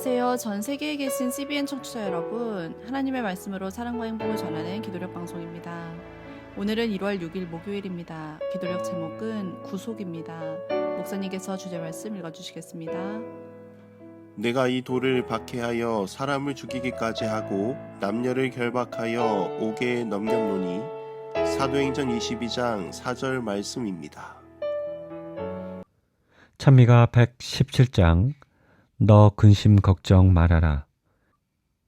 안녕하세요. 전 세계에 계신 CBN 청취자 여러분. 하나님의 말씀으로 사랑과 행복을 전하는 기도력 방송입니다. 오늘은 1월 6일 목요일입니다. 기도력 제목은 구속입니다. 목사님께서 주제 말씀 읽어주시겠습니다. 내가 이 돌을 박해하여 사람을 죽이기까지 하고 남녀를 결박하여 옥에 넘겼노니 사도행전 22장 4절 말씀입니다. 찬미가 117장 너 근심 걱정 말아라.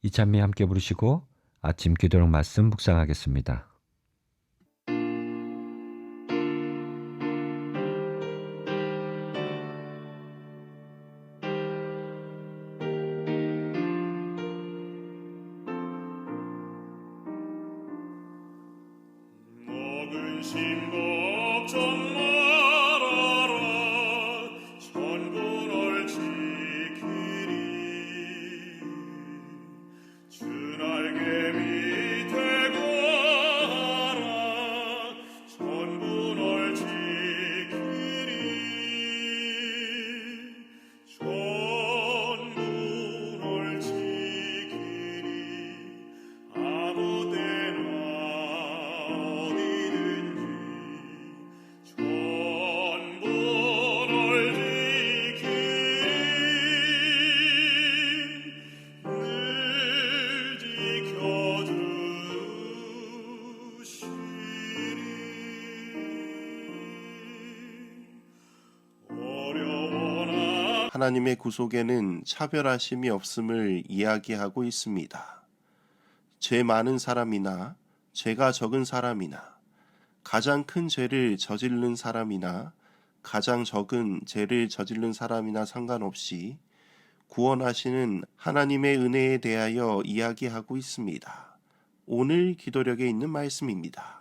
이 찬미 함께 부르시고 아침 기도록 말씀 묵상하겠습니다. 너 근심 걱정 말아라. 전부 널 지키리. 주 날개 밑에 거하라. 전부 널 지키리. 전부 널 지키리. 아무 때나 어디든지 전부 널 지키리. 늘 지켜주시리. 어려워나 하나님의 구속에는 차별하심이 없음을 이야기하고 있습니다. 죄 많은 사람이나 죄가 적은 사람이나 가장 큰 죄를 저지른 사람이나 가장 적은 죄를 저지른 사람이나 상관없이 구원하시는 하나님의 은혜에 대하여 이야기하고 있습니다. 오늘 기도력에 있는 말씀입니다.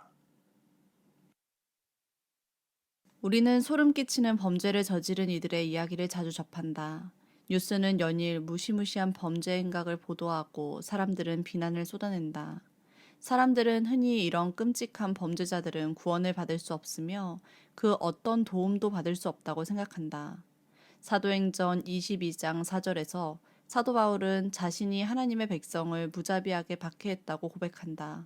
우리는 소름 끼치는 범죄를 저지른 이들의 이야기를 자주 접한다. 뉴스는 연일 무시무시한 범죄 행각을 보도하고 사람들은 비난을 쏟아낸다. 사람들은 흔히 이런 끔찍한 범죄자들은 구원을 받을 수 없으며 그 어떤 도움도 받을 수 없다고 생각한다. 사도행전 22장 4절에서 사도 바울은 자신이 하나님의 백성을 무자비하게 박해했다고 고백한다.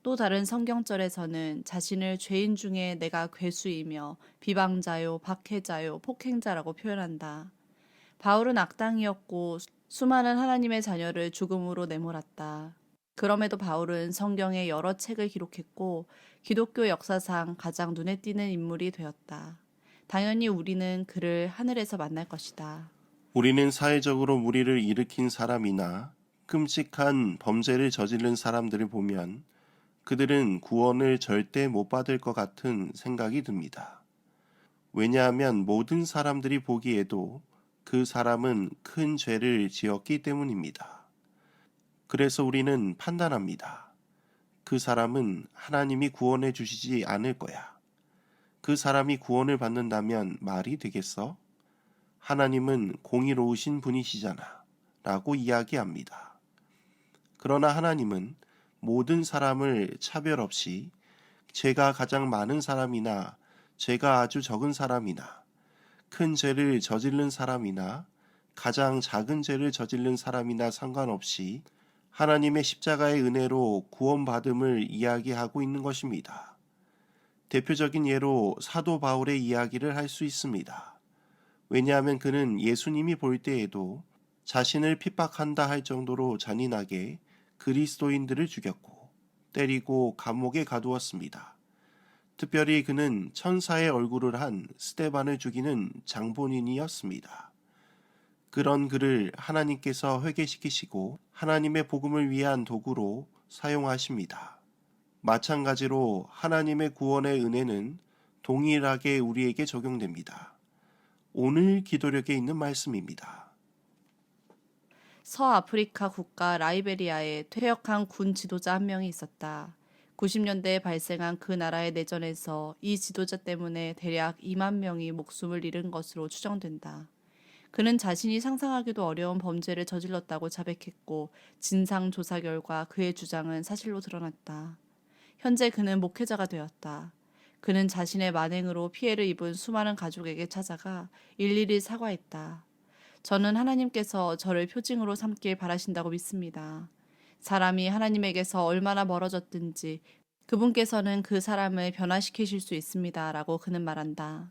또 다른 성경절에서는 자신을 죄인 중에 내가 괴수이며 비방자요, 박해자요, 폭행자라고 표현한다. 바울은 악당이었고 수많은 하나님의 자녀를 죽음으로 내몰았다. 그럼에도 바울은 성경의 여러 책을 기록했고 기독교 역사상 가장 눈에 띄는 인물이 되었다. 당연히 우리는 그를 하늘에서 만날 것이다. 우리는 사회적으로 무리를 일으킨 사람이나 끔찍한 범죄를 저지른 사람들을 보면 그들은 구원을 절대 못 받을 것 같은 생각이 듭니다. 왜냐하면 모든 사람들이 보기에도 그 사람은 큰 죄를 지었기 때문입니다. 그래서 우리는 판단합니다. 그 사람은 하나님이 구원해 주시지 않을 거야. 그 사람이 구원을 받는다면 말이 되겠어? 하나님은 공의로우신 분이시잖아. 라고 이야기합니다. 그러나 하나님은 모든 사람을 차별 없이 죄가 가장 많은 사람이나 죄가 아주 적은 사람이나 큰 죄를 저지른 사람이나 가장 작은 죄를 저지른 사람이나 상관없이 하나님의 십자가의 은혜로 구원받음을 이야기하고 있는 것입니다. 대표적인 예로 사도 바울의 이야기를 할 수 있습니다. 왜냐하면 그는 예수님이 볼 때에도 자신을 핍박한다 할 정도로 잔인하게 그리스도인들을 죽였고 때리고 감옥에 가두었습니다. 특별히 그는 천사의 얼굴을 한 스데반을 죽이는 장본인이었습니다. 그런 그를 하나님께서 회개시키시고 하나님의 복음을 위한 도구로 사용하십니다. 마찬가지로 하나님의 구원의 은혜는 동일하게 우리에게 적용됩니다. 오늘 기도력에 있는 말씀입니다. 서아프리카 국가 라이베리아에 퇴역한 군 지도자 한 명이 있었다. 90년대에 발생한 그 나라의 내전에서 이 지도자 때문에 대략 2만 명이 목숨을 잃은 것으로 추정된다. 그는 자신이 상상하기도 어려운 범죄를 저질렀다고 자백했고 진상 조사 결과 그의 주장은 사실로 드러났다. 현재 그는 목회자가 되었다. 그는 자신의 만행으로 피해를 입은 수많은 가족에게 찾아가 일일이 사과했다. 저는 하나님께서 저를 표징으로 삼길 바라신다고 믿습니다. 사람이 하나님에게서 얼마나 멀어졌든지 그분께서는 그 사람을 변화시키실 수 있습니다. 라고 그는 말한다.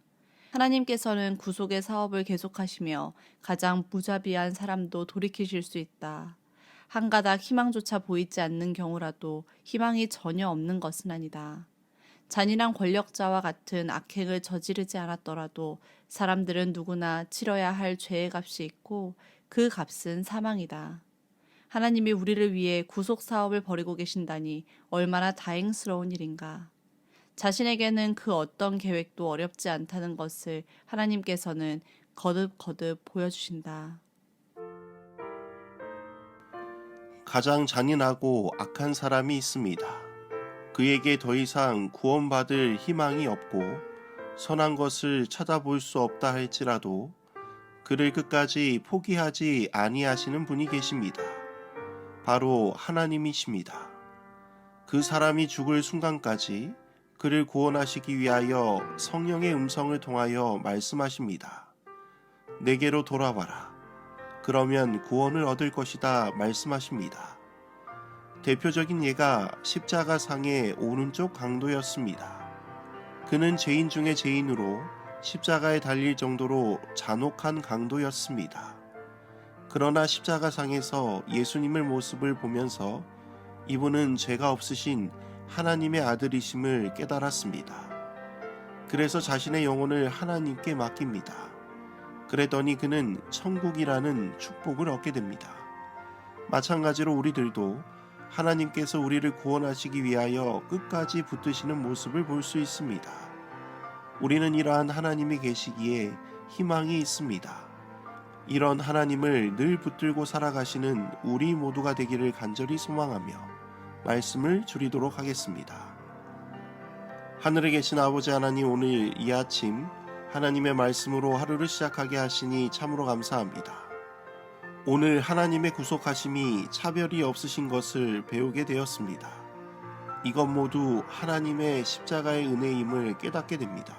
하나님께서는 구속의 사업을 계속하시며 가장 무자비한 사람도 돌이키실 수 있다. 한 가닥 희망조차 보이지 않는 경우라도 희망이 전혀 없는 것은 아니다. 잔인한 권력자와 같은 악행을 저지르지 않았더라도 사람들은 누구나 치러야 할 죄의 값이 있고 그 값은 사망이다. 하나님이 우리를 위해 구속 사업을 벌이고 계신다니 얼마나 다행스러운 일인가. 자신에게는 그 어떤 계획도 어렵지 않다는 것을 하나님께서는 거듭거듭 보여주신다. 가장 잔인하고 악한 사람이 있습니다. 그에게 더 이상 구원받을 희망이 없고 선한 것을 찾아볼 수 없다 할지라도 그를 끝까지 포기하지 아니하시는 분이 계십니다. 바로 하나님이십니다. 그 사람이 죽을 순간까지 그를 구원하시기 위하여 성령의 음성을 통하여 말씀하십니다. 내게로 돌아와라. 그러면 구원을 얻을 것이다 말씀하십니다. 대표적인 예가 십자가상의 오른쪽 강도였습니다. 그는 죄인 중에 죄인으로 십자가에 달릴 정도로 잔혹한 강도였습니다. 그러나 십자가상에서 예수님의 모습을 보면서 이분은 죄가 없으신 하나님의 아들이심을 깨달았습니다. 그래서 자신의 영혼을 하나님께 맡깁니다. 그랬더니 그는 천국이라는 축복을 얻게 됩니다. 마찬가지로 우리들도 하나님께서 우리를 구원하시기 위하여 끝까지 붙드시는 모습을 볼 수 있습니다. 우리는 이러한 하나님이 계시기에 희망이 있습니다. 이런 하나님을 늘 붙들고 살아가시는 우리 모두가 되기를 간절히 소망하며 말씀을 줄이도록 하겠습니다. 하늘에 계신 아버지 하나님, 오늘 이 아침 하나님의 말씀으로 하루를 시작하게 하시니 참으로 감사합니다. 오늘 하나님의 구속하심이 차별이 없으신 것을 배우게 되었습니다. 이것 모두 하나님의 십자가의 은혜임을 깨닫게 됩니다.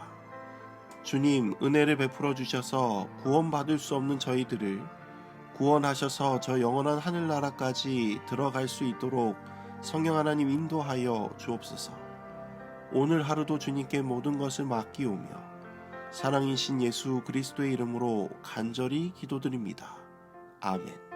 주님, 은혜를 베풀어 주셔서 구원받을 수 없는 저희들을 구원하셔서 저 영원한 하늘나라까지 들어갈 수 있도록 성령 하나님 인도하여 주옵소서. 오늘 하루도 주님께 모든 것을 맡기오며 사랑이신 예수 그리스도의 이름으로 간절히 기도드립니다. 아멘.